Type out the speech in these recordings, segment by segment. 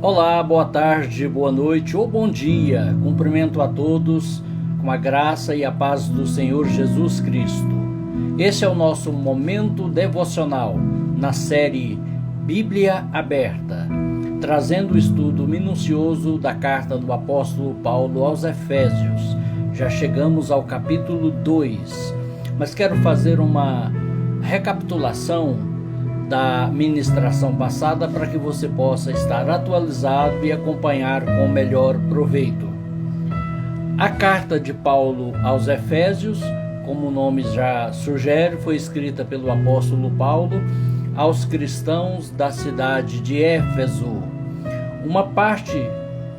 Olá, boa tarde, boa noite ou bom dia. Cumprimento a todos com a graça e a paz do Senhor Jesus Cristo. Esse é o nosso momento devocional na série Bíblia Aberta, trazendo o estudo minucioso da carta do apóstolo Paulo aos Efésios. Já chegamos ao capítulo 2, mas quero fazer uma recapitulação da ministração passada para que você possa estar atualizado e acompanhar com melhor proveito. A carta de Paulo aos Efésios, como o nome já sugere, foi escrita pelo apóstolo Paulo aos cristãos da cidade de Éfeso. Uma parte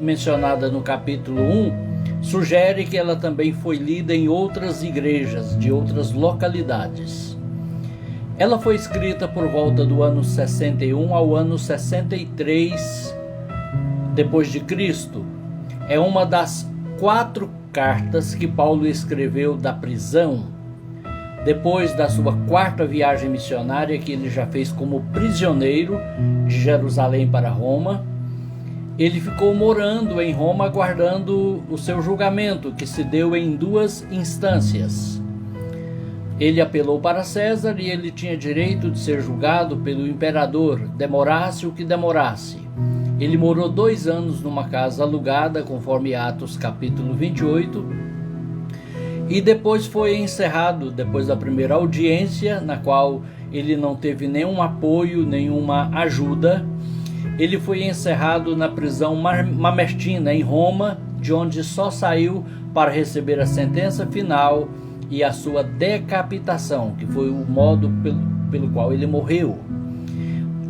mencionada no capítulo 1 sugere que ela também foi lida em outras igrejas de outras localidades. Ela foi escrita por volta do ano 61 ao ano 63 depois de Cristo. É uma das 4 cartas que Paulo escreveu da prisão, depois da sua 4ª viagem missionária que ele já fez como prisioneiro de Jerusalém para Roma. Ele ficou morando em Roma aguardando o seu julgamento, que se deu em 2 instâncias. Ele apelou para César e ele tinha direito de ser julgado pelo imperador, demorasse o que demorasse. Ele morou 2 anos numa casa alugada, conforme Atos capítulo 28, e depois foi encerrado, depois da primeira audiência, na qual ele não teve nenhum apoio, nenhuma ajuda. Ele foi encerrado na prisão Mamertina, em Roma, de onde só saiu para receber a sentença final e a sua decapitação, que foi o modo pelo qual ele morreu.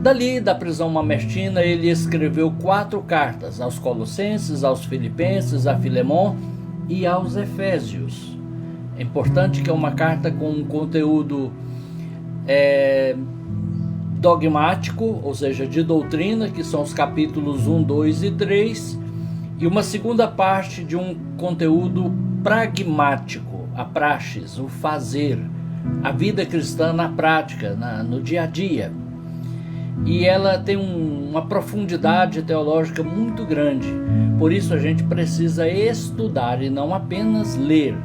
Dali, da prisão Mamertina, ele escreveu 4 cartas aos Colossenses, aos Filipenses, a Filemon e aos Efésios. É importante que é uma carta com um conteúdo dogmático, ou seja, de doutrina, que são os capítulos 1, 2 e 3, e uma segunda parte de um conteúdo pragmático, a praxis, o fazer, a vida cristã na prática, no dia a dia. E ela tem uma profundidade teológica muito grande, por isso a gente precisa estudar e não apenas ler.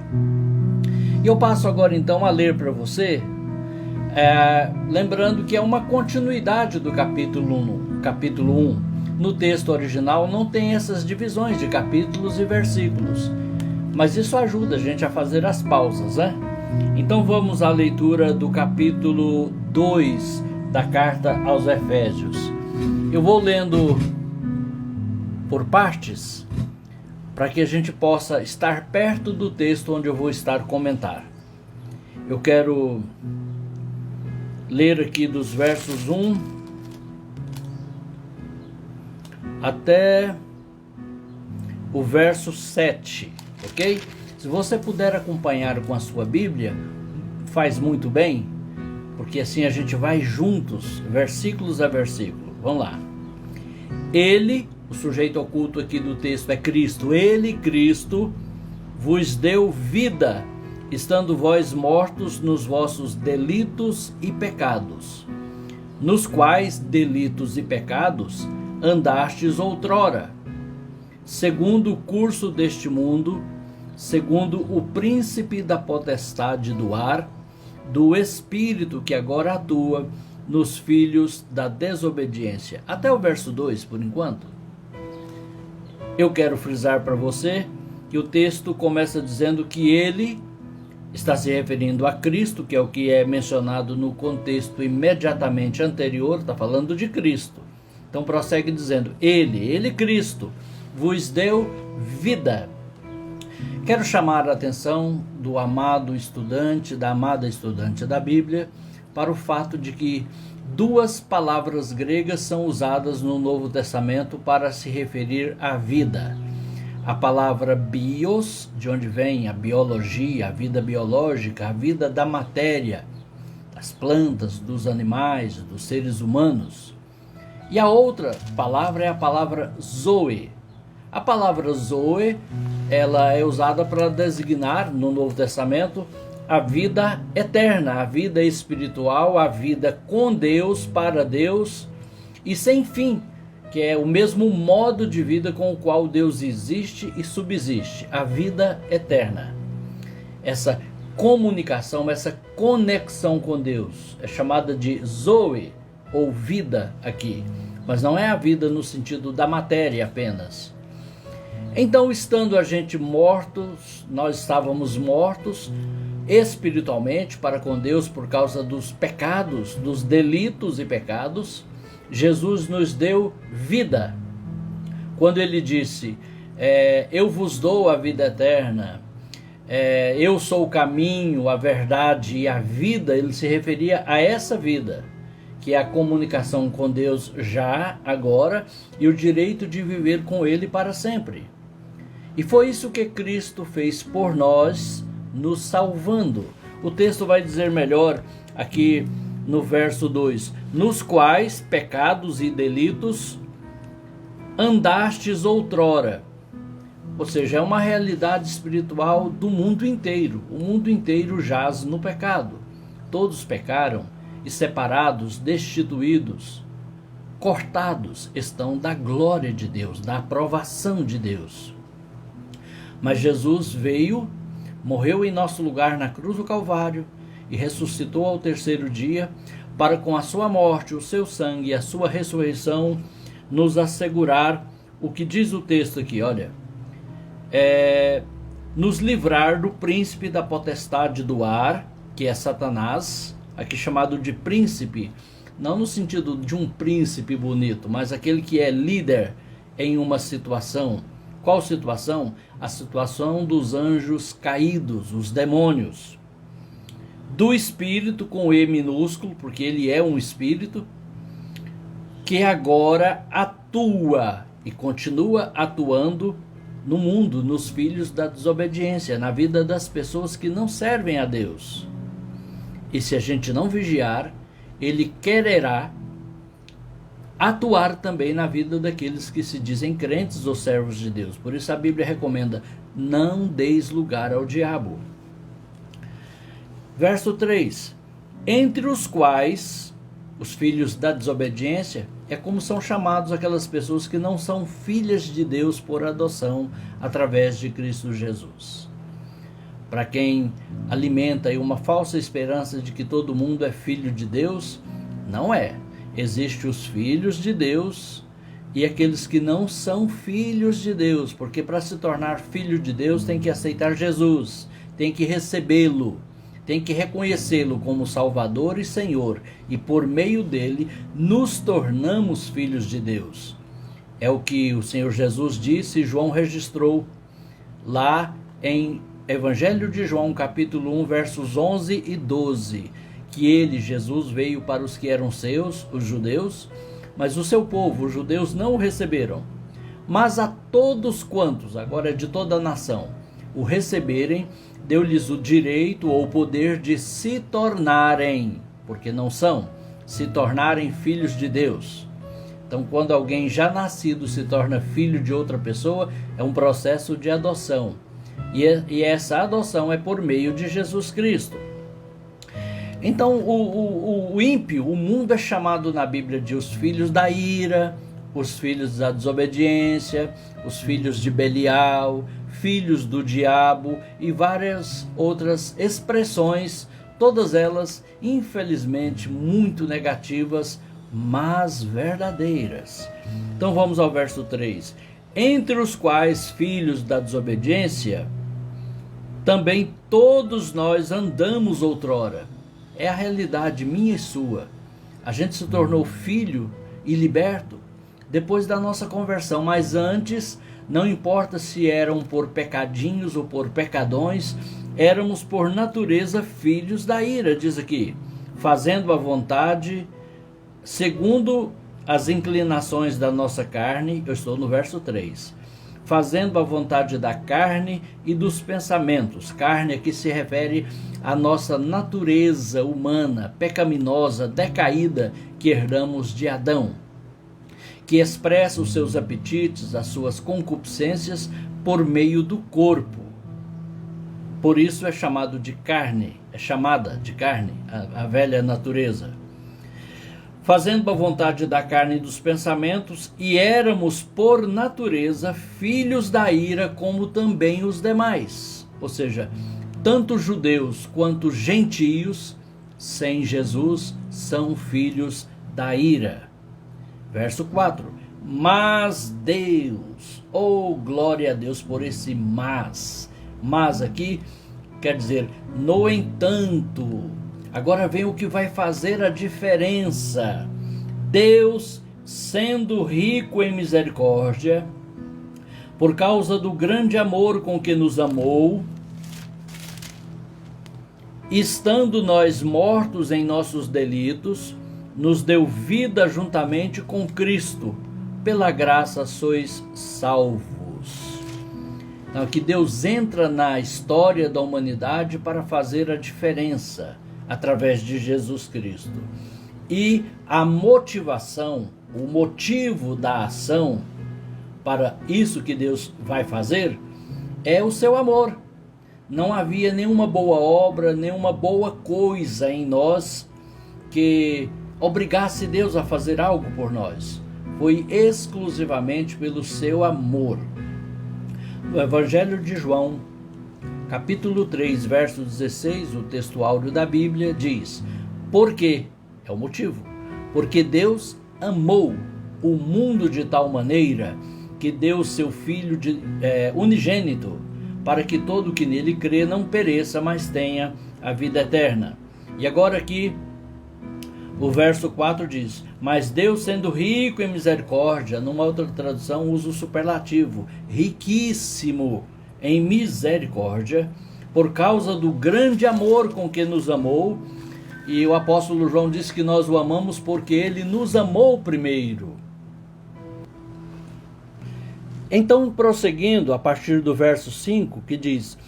E eu passo agora então a ler para você, lembrando que é uma continuidade do capítulo 1. No texto original não tem essas divisões de capítulos e versículos, mas isso ajuda a gente a fazer as pausas, né? Então vamos à leitura do capítulo 2 da carta aos Efésios. Eu vou lendo por partes, para que a gente possa estar perto do texto onde eu vou estar comentar. Eu quero ler aqui dos versos 1 até o verso 7. Ok? Se você puder acompanhar com a sua Bíblia, faz muito bem, porque assim a gente vai juntos, versículos a versículo. Vamos lá. Ele, o sujeito oculto aqui do texto é Cristo. Ele, Cristo, vos deu vida, estando vós mortos nos vossos delitos e pecados, nos quais delitos e pecados andastes outrora, segundo o curso deste mundo, segundo o príncipe da potestade do ar, do espírito que agora atua nos filhos da desobediência. Até o verso 2, por enquanto. Eu quero frisar para você que o texto começa dizendo que ele está se referindo a Cristo, que é o que é mencionado no contexto imediatamente anterior, está falando de Cristo. Então prossegue dizendo, ele Cristo, vos deu vida. Quero chamar a atenção do amado estudante, da amada estudante da Bíblia, para o fato de que 2 palavras gregas são usadas no Novo Testamento para se referir à vida. A palavra bios, de onde vem a biologia, a vida biológica, a vida da matéria, das plantas, dos animais, dos seres humanos. E a outra palavra é a palavra zoe. A palavra zoe, ela é usada para designar, no Novo Testamento, a vida eterna, a vida espiritual, a vida com Deus, para Deus e sem fim, que é o mesmo modo de vida com o qual Deus existe e subsiste, a vida eterna. Essa comunicação, essa conexão com Deus é chamada de Zoe, ou vida aqui, mas não é a vida no sentido da matéria apenas. Então, estando a gente mortos, nós estávamos mortos espiritualmente para com Deus por causa dos pecados, dos delitos e pecados. Jesus nos deu vida. Quando ele disse, eu vos dou a vida eterna, eu sou o caminho, a verdade e a vida, ele se referia a essa vida, que é a comunicação com Deus já, agora, e o direito de viver com Ele para sempre. E foi isso que Cristo fez por nós, nos salvando. O texto vai dizer melhor aqui no verso 2, nos quais pecados e delitos andastes outrora. Ou seja, é uma realidade espiritual do mundo inteiro. O mundo inteiro jaz no pecado. Todos pecaram e separados, destituídos, cortados estão da glória de Deus, da aprovação de Deus. Mas Jesus veio, morreu em nosso lugar na cruz do Calvário e ressuscitou ao terceiro dia para com a sua morte, o seu sangue e a sua ressurreição nos assegurar o que diz o texto aqui, olha, nos livrar do príncipe da potestade do ar, que é Satanás, aqui chamado de príncipe, não no sentido de um príncipe bonito, mas aquele que é líder em uma situação. Qual situação? A situação dos anjos caídos, os demônios. Do espírito com E minúsculo, porque ele é um espírito, que agora atua e continua atuando no mundo, nos filhos da desobediência, na vida das pessoas que não servem a Deus. E se a gente não vigiar, ele quererá atuar também na vida daqueles que se dizem crentes ou servos de Deus. Por isso a Bíblia recomenda, não deis lugar ao diabo. Verso 3, entre os quais os filhos da desobediência é como são chamados aquelas pessoas que não são filhas de Deus por adoção através de Cristo Jesus. Para quem alimenta aí uma falsa esperança de que todo mundo é filho de Deus, não é. Existem os filhos de Deus e aqueles que não são filhos de Deus, porque para se tornar filho de Deus tem que aceitar Jesus, tem que recebê-lo, tem que reconhecê-lo como Salvador e Senhor, e por meio dele nos tornamos filhos de Deus. É o que o Senhor Jesus disse e João registrou lá em Evangelho de João, capítulo 1, versos 11 e 12, que ele, Jesus, veio para os que eram seus, os judeus, mas o seu povo, os judeus, não o receberam. Mas a todos quantos, agora é de toda a nação, o receberem, deu-lhes o direito ou o poder de se tornarem, porque não são, se tornarem filhos de Deus. Então, quando alguém já nascido se torna filho de outra pessoa, é um processo de adoção. E essa adoção é por meio de Jesus Cristo. Então, o ímpio, o mundo é chamado na Bíblia de os filhos da ira, os filhos da desobediência, os filhos de Belial, filhos do diabo e várias outras expressões, todas elas, infelizmente, muito negativas, mas verdadeiras. Então vamos ao verso 3. Entre os quais filhos da desobediência, também todos nós andamos outrora. É a realidade minha e sua. A gente se tornou filho e liberto depois da nossa conversão, mas antes, não importa se eram por pecadinhos ou por pecadões, éramos por natureza filhos da ira, diz aqui, fazendo a vontade segundo as inclinações da nossa carne. Eu estou no verso 3. Fazendo a vontade da carne e dos pensamentos. Carne aqui se refere à nossa natureza humana, pecaminosa, decaída, que herdamos de Adão, que expressa os seus apetites, as suas concupiscências por meio do corpo. Por isso é chamado de carne, é chamada de carne, a velha natureza. fazendo a vontade da carne e dos pensamentos, e éramos por natureza filhos da ira, como também os demais. Ou seja, tanto judeus quanto gentios, sem Jesus, são filhos da ira. Verso 4. Mas Deus, glória a Deus por esse mas. Mas aqui quer dizer, no entanto. Agora vem o que vai fazer a diferença. Deus, sendo rico em misericórdia, por causa do grande amor com que nos amou, estando nós mortos em nossos delitos, nos deu vida juntamente com Cristo. Pela graça sois salvos. Então aqui Deus entra na história da humanidade para fazer a diferença através de Jesus Cristo. E a motivação, o motivo da ação para isso que Deus vai fazer é o seu amor. Não havia nenhuma boa obra, nenhuma boa coisa em nós que obrigasse Deus a fazer algo por nós. Foi exclusivamente pelo seu amor. No Evangelho de João, capítulo 3, verso 16, o texto áureo da Bíblia diz: porque, é o motivo, porque Deus amou o mundo de tal maneira que deu seu Filho unigênito, para que todo que nele crê não pereça, mas tenha a vida eterna. E agora aqui, o verso 4 diz: mas Deus, sendo rico em misericórdia, numa outra tradução usa o superlativo, riquíssimo em misericórdia, por causa do grande amor com que nos amou. E o apóstolo João diz que nós o amamos porque ele nos amou primeiro. Então, prosseguindo a partir do verso 5, que diz: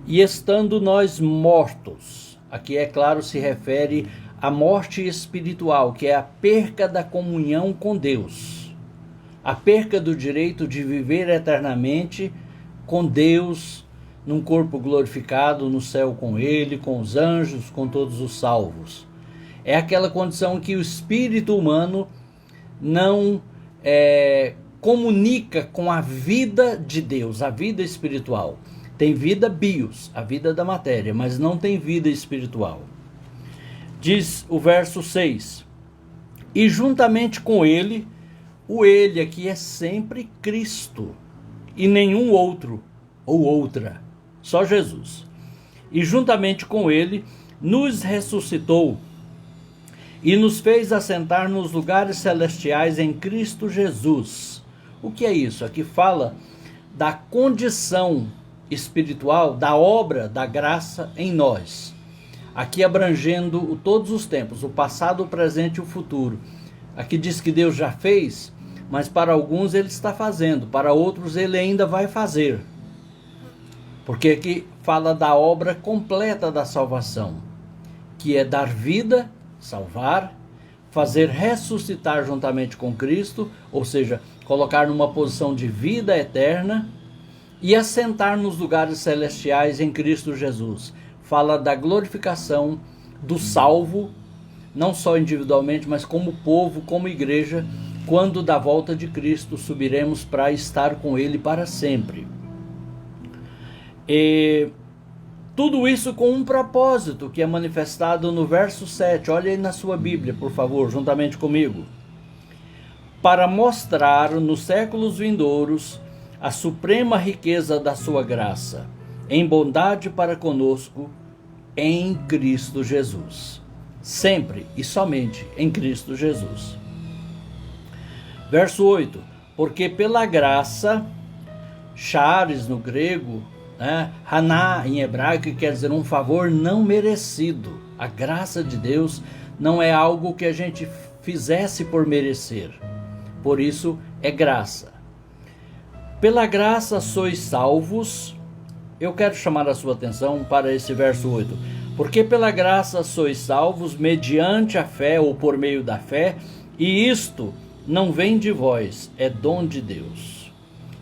e estando nós mortos, aqui é claro se refere à morte espiritual, que é a perca da comunhão com Deus, a perca do direito de viver eternamente com Deus, num corpo glorificado no céu com Ele, com os anjos, com todos os salvos. É aquela condição que o espírito humano não comunica com a vida de Deus, a vida espiritual. Tem vida bios, a vida da matéria, mas não tem vida espiritual. Diz o verso 6, e juntamente com Ele, o Ele aqui é sempre Cristo, e nenhum outro ou outra, só Jesus. E juntamente com Ele nos ressuscitou e nos fez assentar nos lugares celestiais em Cristo Jesus. O que é isso? Aqui fala da condição espiritual, da obra da graça em nós. Aqui abrangendo todos os tempos, o passado, o presente e o futuro. Aqui diz que Deus já fez, mas para alguns Ele está fazendo, para outros Ele ainda vai fazer. Porque aqui fala da obra completa da salvação, que é dar vida, salvar, fazer ressuscitar juntamente com Cristo, ou seja, colocar numa posição de vida eterna, e assentar nos lugares celestiais em Cristo Jesus. Fala da glorificação do salvo, não só individualmente, mas como povo, como igreja, quando da volta de Cristo subiremos para estar com Ele para sempre. E tudo isso com um propósito que é manifestado no verso 7. Olha aí na sua Bíblia, por favor, juntamente comigo. Para mostrar nos séculos vindouros a suprema riqueza da sua graça, em bondade para conosco, em Cristo Jesus. Sempre e somente em Cristo Jesus. Verso 8. Porque pela graça, charis no grego, haná em hebraico, que quer dizer um favor não merecido. A graça de Deus não é algo que a gente fizesse por merecer. Por isso é graça. Pela graça sois salvos. Eu quero chamar a sua atenção para esse verso 8. Porque pela graça sois salvos mediante a fé ou por meio da fé, e isto não vem de vós, é dom de Deus.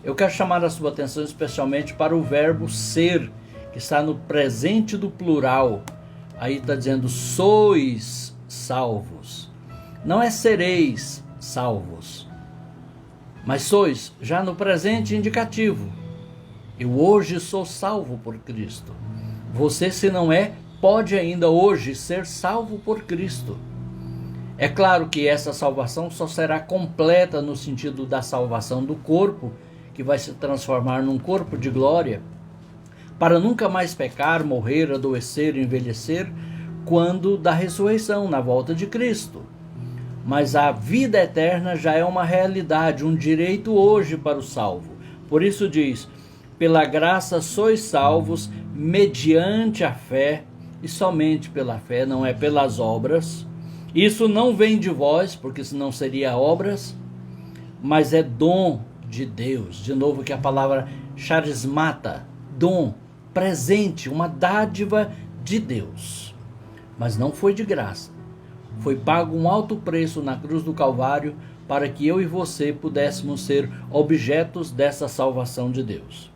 Eu quero chamar a sua atenção especialmente para o verbo ser, que está no presente do plural. Aí está dizendo sois salvos. não é sereis salvos, mas sois já no presente indicativo. Eu hoje sou salvo por Cristo. Você, se não é, pode ainda hoje ser salvo por Cristo. É claro que essa salvação só será completa no sentido da salvação do corpo, que vai se transformar num corpo de glória, para nunca mais pecar, morrer, adoecer, envelhecer, quando da ressurreição, na volta de Cristo. Mas a vida eterna já é uma realidade, um direito hoje para o salvo. Por isso diz: pela graça sois salvos, mediante a fé, e somente pela fé, não é pelas obras. Isso não vem de vós, porque senão seria obras, mas é dom de Deus. De novo que a palavra charismata, dom, presente, uma dádiva de Deus. Mas não foi de graça. Foi pago um alto preço na cruz do Calvário para que eu e você pudéssemos ser objetos dessa salvação de Deus.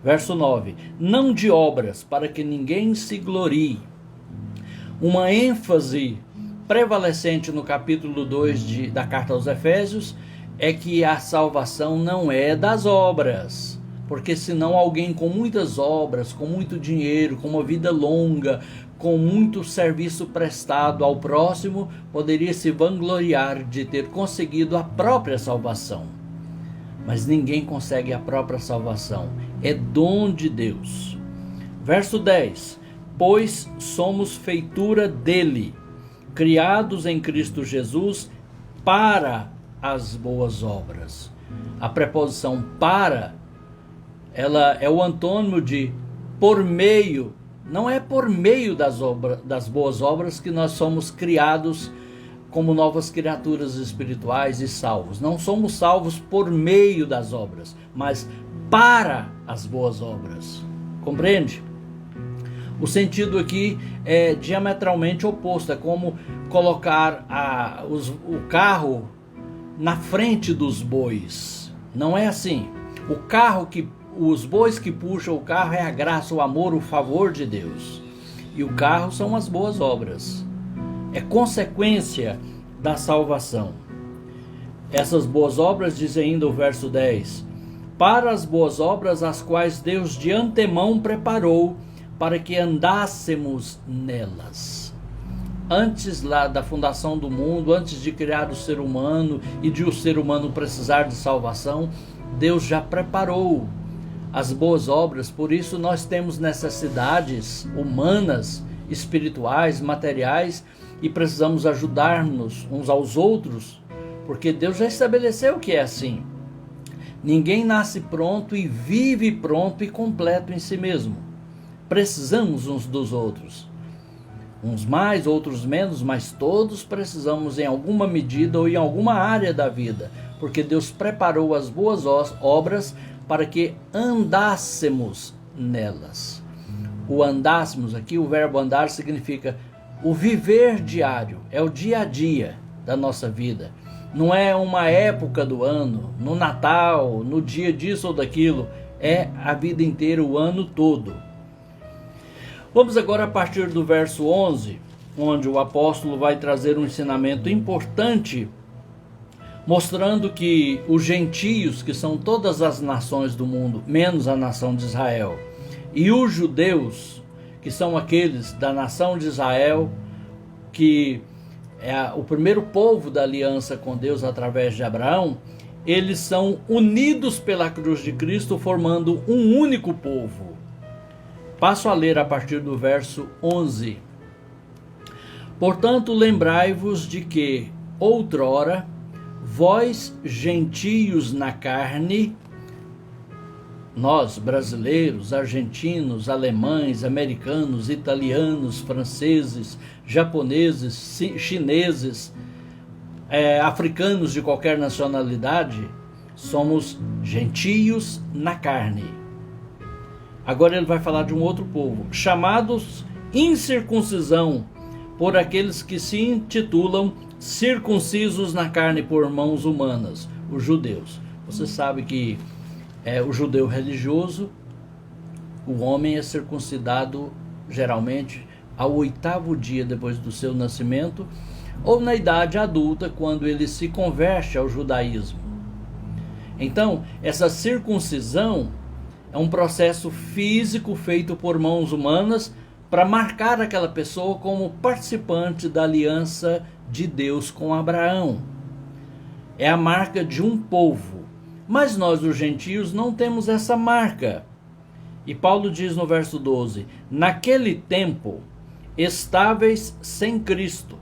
Verso 9. Não de obras, para que ninguém se glorie. Uma ênfase prevalecente no capítulo 2 da carta aos Efésios é que a salvação não é das obras, porque senão alguém com muitas obras, com muito dinheiro, com uma vida longa, com muito serviço prestado ao próximo, poderia se vangloriar de ter conseguido a própria salvação. Mas ninguém consegue a própria salvação, é dom de Deus. Verso 10. Pois somos feitura dele, criados em Cristo Jesus para as boas obras. A preposição para, ela é o antônimo de por meio. Não é por meio das boas obras que nós somos criados como novas criaturas espirituais e salvos. Não somos salvos por meio das obras, mas para as boas obras. Compreende? O sentido aqui é diametralmente oposto. É como colocar o carro na frente dos bois. Não é assim. Os bois que puxam o carro é a graça, o amor, o favor de Deus. E o carro são as boas obras. É consequência da salvação. Essas boas obras, diz ainda o verso 10, para as boas obras as quais Deus de antemão preparou para que andássemos nelas. Antes lá da fundação do mundo, antes de criar o ser humano e de o ser humano precisar de salvação, Deus já preparou as boas obras. Por isso nós temos necessidades humanas, espirituais, materiais, e precisamos ajudar-nos uns aos outros, porque Deus já estabeleceu que é assim. Ninguém nasce pronto e vive pronto e completo em si mesmo. Precisamos uns dos outros. Uns mais, outros menos, mas todos precisamos em alguma medida ou em alguma área da vida, porque Deus preparou as boas obras para que andássemos nelas. O andássemos aqui, o verbo andar significa o viver diário, é o dia a dia da nossa vida. Não é uma época do ano, no Natal, no dia disso ou daquilo, é a vida inteira, o ano todo. Vamos agora a partir do verso 11, onde o apóstolo vai trazer um ensinamento importante, mostrando que os gentios, que são todas as nações do mundo, menos a nação de Israel, e os judeus, que são aqueles da nação de Israel, que é o primeiro povo da aliança com Deus através de Abraão, eles são unidos pela cruz de Cristo, formando um único povo. Passo a ler a partir do verso 11. Portanto, lembrai-vos de que, outrora, vós, gentios na carne, nós, brasileiros, argentinos, alemães, americanos, italianos, franceses, japoneses, chineses, africanos de qualquer nacionalidade, somos gentios na carne. Agora ele vai falar de um outro povo, chamados incircuncisão, por aqueles que se intitulam circuncisos na carne por mãos humanas, os judeus. Você sabe que o judeu religioso, o homem é circuncidado geralmente ao 8º dia depois do seu nascimento, ou na idade adulta, quando ele se converte ao judaísmo. Então, essa circuncisão é um processo físico feito por mãos humanas para marcar aquela pessoa como participante da aliança de Deus com Abraão. É a marca de um povo. Mas nós, os gentios, não temos essa marca. E Paulo diz no verso 12: naquele tempo, estáveis sem Cristo,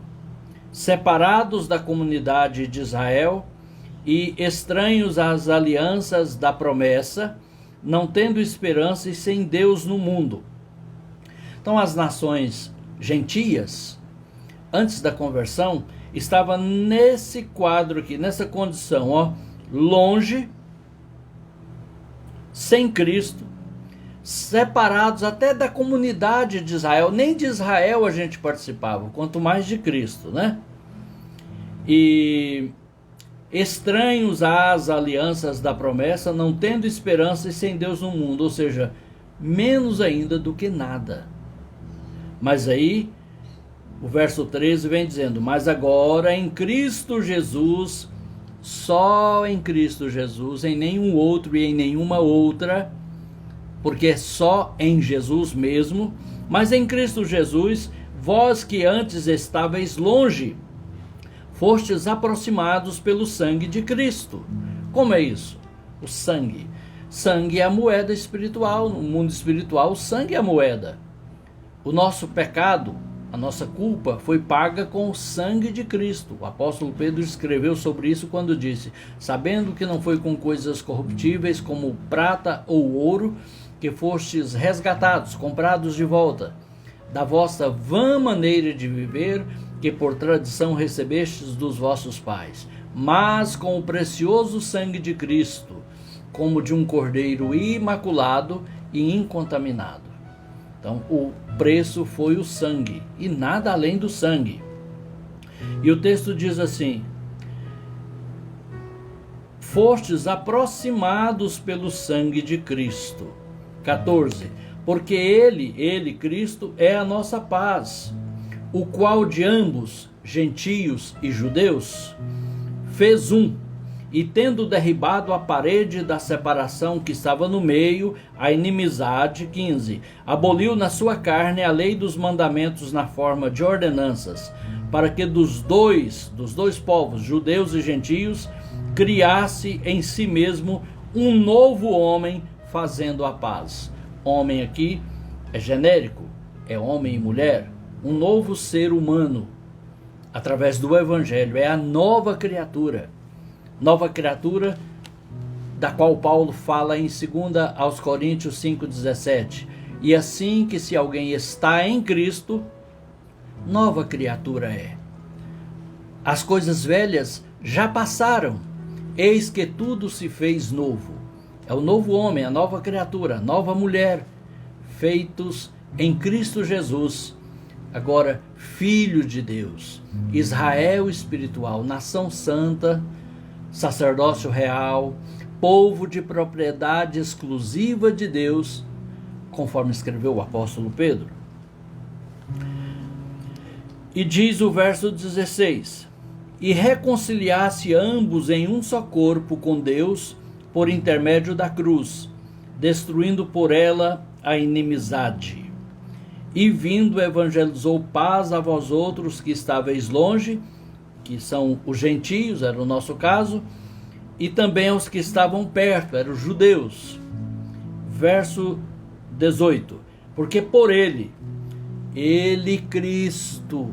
separados da comunidade de Israel e estranhos às alianças da promessa, não tendo esperança e sem Deus no mundo. Então as nações gentias, antes da conversão, estavam nesse quadro aqui, nessa condição, longe, sem Cristo, separados até da comunidade de Israel. Nem de Israel a gente participava, quanto mais de Cristo, né? E estranhos às alianças da promessa, não tendo esperança e sem Deus no mundo, ou seja, menos ainda do que nada. Mas aí, o verso 13 vem dizendo: mas agora em Cristo Jesus, só em Cristo Jesus, em nenhum outro e em nenhuma outra, porque é só em Jesus mesmo, mas em Cristo Jesus, vós que antes estáveis longe, fostes aproximados pelo sangue de Cristo. Como é isso? O sangue. Sangue é a moeda espiritual. No mundo espiritual, o sangue é a moeda. O nosso pecado, a nossa culpa, foi paga com o sangue de Cristo. O apóstolo Pedro escreveu sobre isso quando disse: sabendo que não foi com coisas corruptíveis como prata ou ouro que fostes resgatados, comprados de volta, da vossa vã maneira de viver, que por tradição recebestes dos vossos pais, mas com o precioso sangue de Cristo, como de um cordeiro imaculado e incontaminado. Então, o preço foi o sangue, e nada além do sangue. E o texto diz assim: fostes aproximados pelo sangue de Cristo. 14. Porque ele, Cristo, é a nossa paz, o qual de ambos, gentios e judeus, fez um, e tendo derribado a parede da separação que estava no meio, a inimizade. 15. Aboliu na sua carne a lei dos mandamentos na forma de ordenanças, para que dos dois povos, judeus e gentios, criasse em si mesmo um novo homem, fazendo a paz. Homem aqui é genérico, é homem e mulher, um novo ser humano, através do Evangelho, é a nova criatura da qual Paulo fala em 2 aos Coríntios 5,17. E assim que se alguém está em Cristo, nova criatura é. As coisas velhas já passaram, eis que tudo se fez novo. É o novo homem, a nova criatura, a nova mulher, feitos em Cristo Jesus. Agora, filho de Deus, Israel espiritual, nação santa, sacerdócio real, povo de propriedade exclusiva de Deus, conforme escreveu o apóstolo Pedro. E diz o verso 16: e reconciliasse ambos em um só corpo com Deus, por intermédio da cruz, destruindo por ela a inimizade. E vindo, evangelizou paz a vós outros que estáveis longe, que são os gentios, era o nosso caso, e também aos que estavam perto, eram os judeus. Verso 18: porque por ele, Cristo,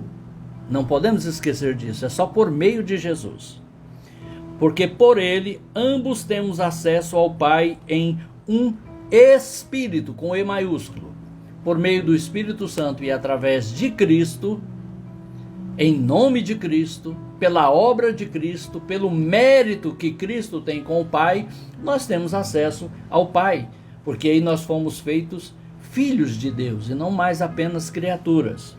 não podemos esquecer disso, é só por meio de Jesus. Porque por ele, ambos temos acesso ao Pai em um Espírito, com E maiúsculo, por meio do Espírito Santo e através de Cristo, em nome de Cristo, pela obra de Cristo, pelo mérito que Cristo tem com o Pai, nós temos acesso ao Pai, porque aí nós fomos feitos filhos de Deus e não mais apenas criaturas.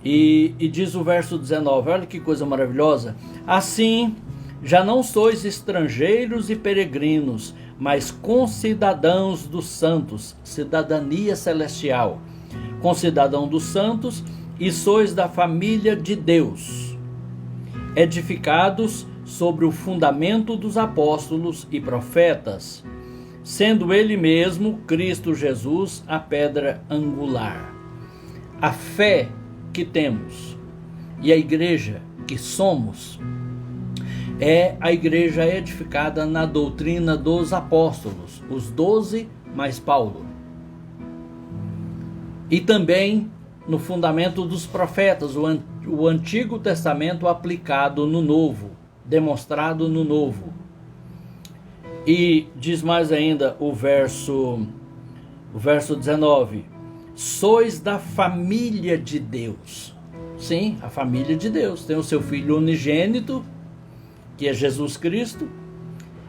E diz o verso 19, olha que coisa maravilhosa: assim, já não sois estrangeiros e peregrinos, mas concidadãos dos santos, cidadania celestial, concidadão dos santos, e sois da família de Deus, edificados sobre o fundamento dos apóstolos e profetas, sendo ele mesmo, Cristo Jesus, a pedra angular. A fé que temos e a igreja que somos é a igreja edificada na doutrina dos apóstolos, os 12 mais Paulo, e também no fundamento dos profetas, o Antigo Testamento aplicado no Novo, demonstrado no Novo. E diz mais ainda o verso 19: sois da família de Deus. Sim, a família de Deus. Tem o seu Filho unigênito, que é Jesus Cristo,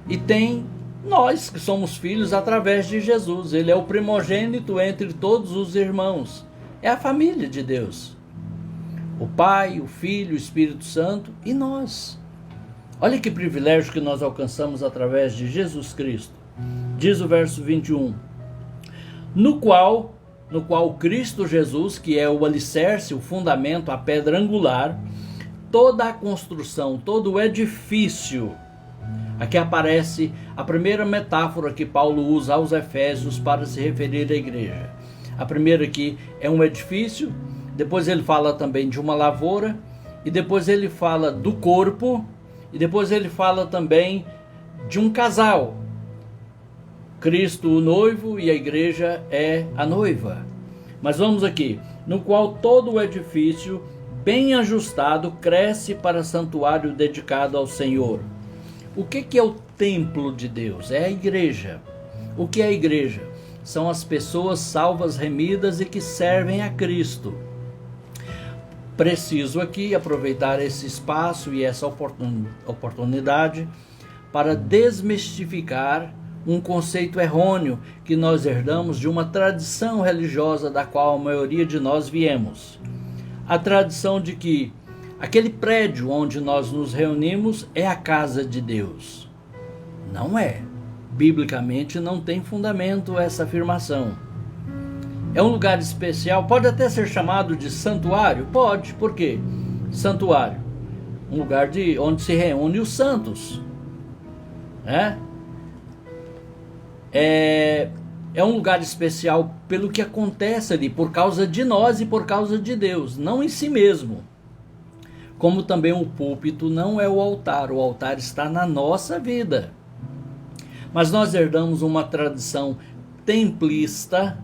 e tem nós que somos filhos através de Jesus. Ele é o primogênito entre todos os irmãos. É a família de Deus. O Pai, o Filho, o Espírito Santo e nós. Olha que privilégio que nós alcançamos através de Jesus Cristo. Diz o verso 21. No qual Cristo Jesus, que é o alicerce, o fundamento, a pedra angular, toda a construção, todo o edifício. Aqui aparece a primeira metáfora que Paulo usa aos Efésios para se referir à igreja. A primeira aqui é um edifício, depois ele fala também de uma lavoura, e depois ele fala do corpo, e depois ele fala também de um casal. Cristo o noivo e a igreja é a noiva. Mas vamos aqui, no qual todo o edifício, bem ajustado, cresce para santuário dedicado ao Senhor. O que é o templo de Deus? É a igreja. O que é a igreja? São as pessoas salvas, remidas e que servem a Cristo. Preciso aqui aproveitar esse espaço e essa oportunidade para desmistificar um conceito errôneo que nós herdamos de uma tradição religiosa da qual a maioria de nós viemos. A tradição de que aquele prédio onde nós nos reunimos é a casa de Deus. Não é. Biblicamente não tem fundamento essa afirmação. É um lugar especial, pode até ser chamado de santuário? Pode, por quê? Santuário, um lugar onde se reúne os santos. É um lugar especial pelo que acontece ali, por causa de nós e por causa de Deus, não em si mesmo. Como também o púlpito não é o altar está na nossa vida. Mas nós herdamos uma tradição templista,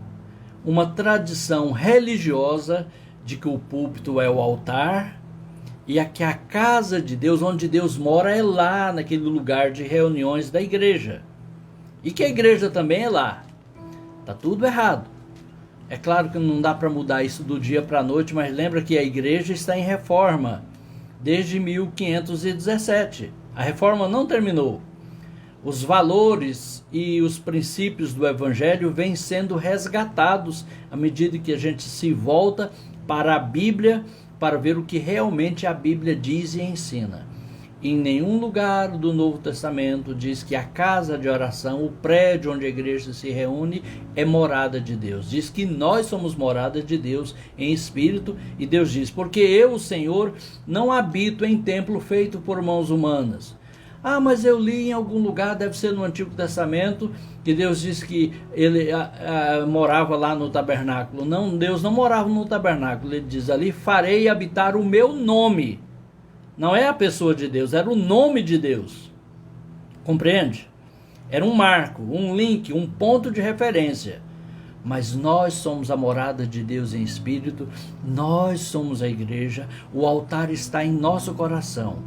uma tradição religiosa de que o púlpito é o altar e que a casa de Deus, onde Deus mora, é lá naquele lugar de reuniões da igreja. E que a igreja também é lá. Está tudo errado. É claro que não dá para mudar isso do dia para a noite, mas lembra que a igreja está em reforma desde 1517. A reforma não terminou. Os valores e os princípios do Evangelho vêm sendo resgatados à medida que a gente se volta para a Bíblia para ver o que realmente a Bíblia diz e ensina. Em nenhum lugar do Novo Testamento diz que a casa de oração, o prédio onde a igreja se reúne, é morada de Deus. Diz que nós somos morada de Deus em espírito, e Deus diz: porque eu, o Senhor, não habito em templo feito por mãos humanas. Ah, mas eu li em algum lugar, deve ser no Antigo Testamento, que Deus diz que ele morava lá no tabernáculo. Não, Deus não morava no tabernáculo. Ele diz ali: farei habitar o meu nome. Não é a pessoa de Deus, era o nome de Deus. Compreende? Era um marco, um link, um ponto de referência. Mas nós somos a morada de Deus em espírito, nós somos a igreja, o altar está em nosso coração.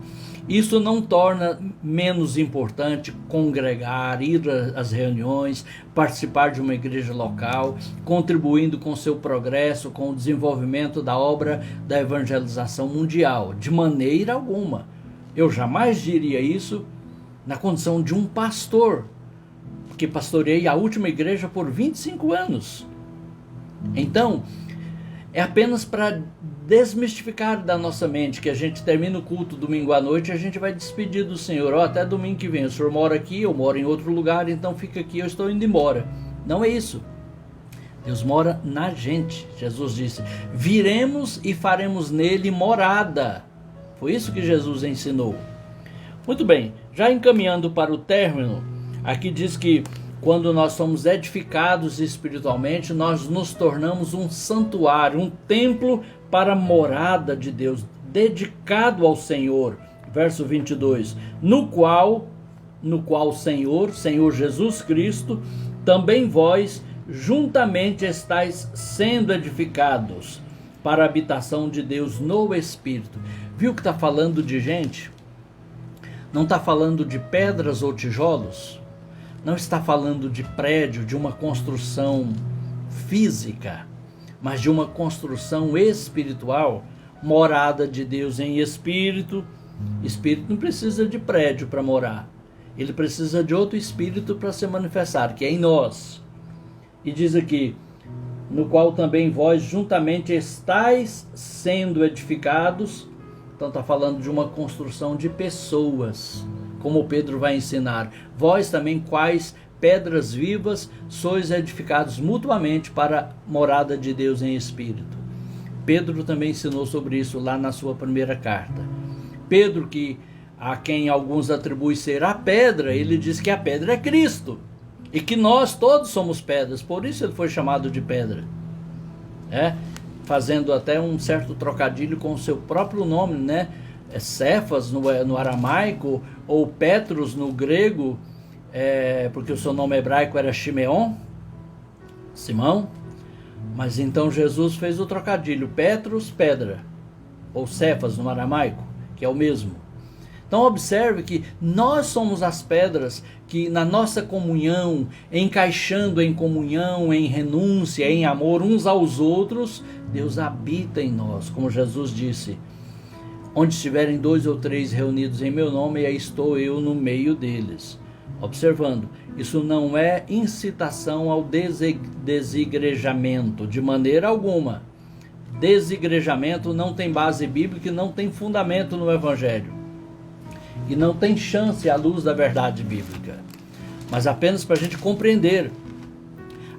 Isso não torna menos importante congregar, ir às reuniões, participar de uma igreja local, contribuindo com seu progresso, com o desenvolvimento da obra da evangelização mundial. De maneira alguma. Eu jamais diria isso na condição de um pastor, que pastoreei a última igreja por 25 anos. Então, é apenas para desmistificar da nossa mente que a gente termina o culto domingo à noite e a gente vai despedir do Senhor. Até domingo que vem, o Senhor mora aqui, eu moro em outro lugar, então fica aqui, eu estou indo embora. Não é isso. Deus mora na gente. Jesus disse: viremos e faremos nele morada. Foi isso que Jesus ensinou. Muito bem, já encaminhando para o término, aqui diz que quando nós somos edificados espiritualmente, nós nos tornamos um santuário, um templo para a morada de Deus, dedicado ao Senhor. Verso 22, no qual Senhor Jesus Cristo, também vós juntamente estáis sendo edificados para a habitação de Deus no Espírito. Viu que está falando de gente? Não está falando de pedras ou tijolos? Não está falando de prédio, de uma construção física, mas de uma construção espiritual, morada de Deus em espírito. Espírito não precisa de prédio para morar. Ele precisa de outro espírito para se manifestar, que é em nós. E diz aqui, no qual também vós juntamente estáis sendo edificados. Então está falando de uma construção de pessoas, como Pedro vai ensinar. Vós também, quais pedras vivas, sois edificados mutuamente para a morada de Deus em espírito. Pedro também ensinou sobre isso lá na sua primeira carta. Pedro, a quem alguns atribuem ser a pedra, ele diz que a pedra é Cristo. E que nós todos somos pedras, por isso ele foi chamado de pedra. Fazendo até um certo trocadilho com o seu próprio nome, né? Cefas no aramaico, ou Petros no grego, porque o seu nome hebraico era Shimeon, Simão. Mas então Jesus fez o trocadilho, Petros, pedra, ou Cefas no aramaico, que é o mesmo. Então observe que nós somos as pedras que na nossa comunhão, encaixando em comunhão, em renúncia, em amor uns aos outros, Deus habita em nós, como Jesus disse: onde estiverem 2 ou 3 reunidos em meu nome, aí estou eu no meio deles. Observando, isso não é incitação ao desigrejamento, de maneira alguma. Desigrejamento não tem base bíblica e não tem fundamento no Evangelho. E não tem chance à luz da verdade bíblica. Mas apenas para a gente compreender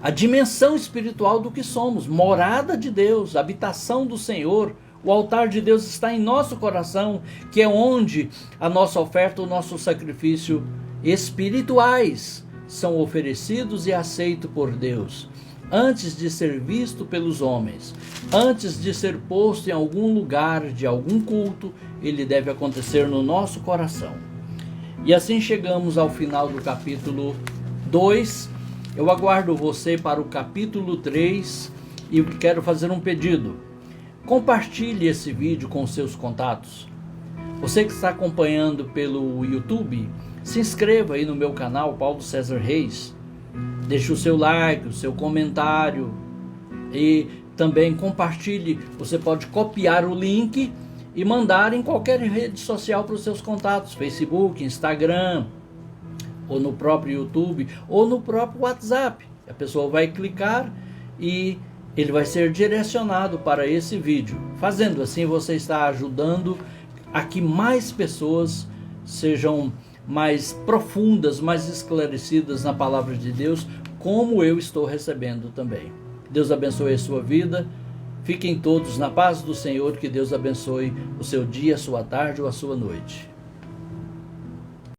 a dimensão espiritual do que somos, morada de Deus, habitação do Senhor. O altar de Deus está em nosso coração, que é onde a nossa oferta, o nosso sacrifício espirituais são oferecidos e aceitos por Deus. Antes de ser visto pelos homens, antes de ser posto em algum lugar de algum culto, ele deve acontecer no nosso coração. E assim chegamos ao final do capítulo 2. Eu aguardo você para o capítulo 3 e quero fazer um pedido. Compartilhe esse vídeo com seus contatos. Você que está acompanhando pelo YouTube, se inscreva aí no meu canal, Paulo César Reis. Deixe o seu like, o seu comentário e também compartilhe. Você pode copiar o link e mandar em qualquer rede social para os seus contatos, Facebook, Instagram, ou no próprio YouTube, ou no próprio WhatsApp. A pessoa vai clicar e ele vai ser direcionado para esse vídeo. Fazendo assim, você está ajudando a que mais pessoas sejam mais profundas, mais esclarecidas na palavra de Deus, como eu estou recebendo também. Deus abençoe a sua vida. Fiquem todos na paz do Senhor, que Deus abençoe o seu dia, a sua tarde ou a sua noite.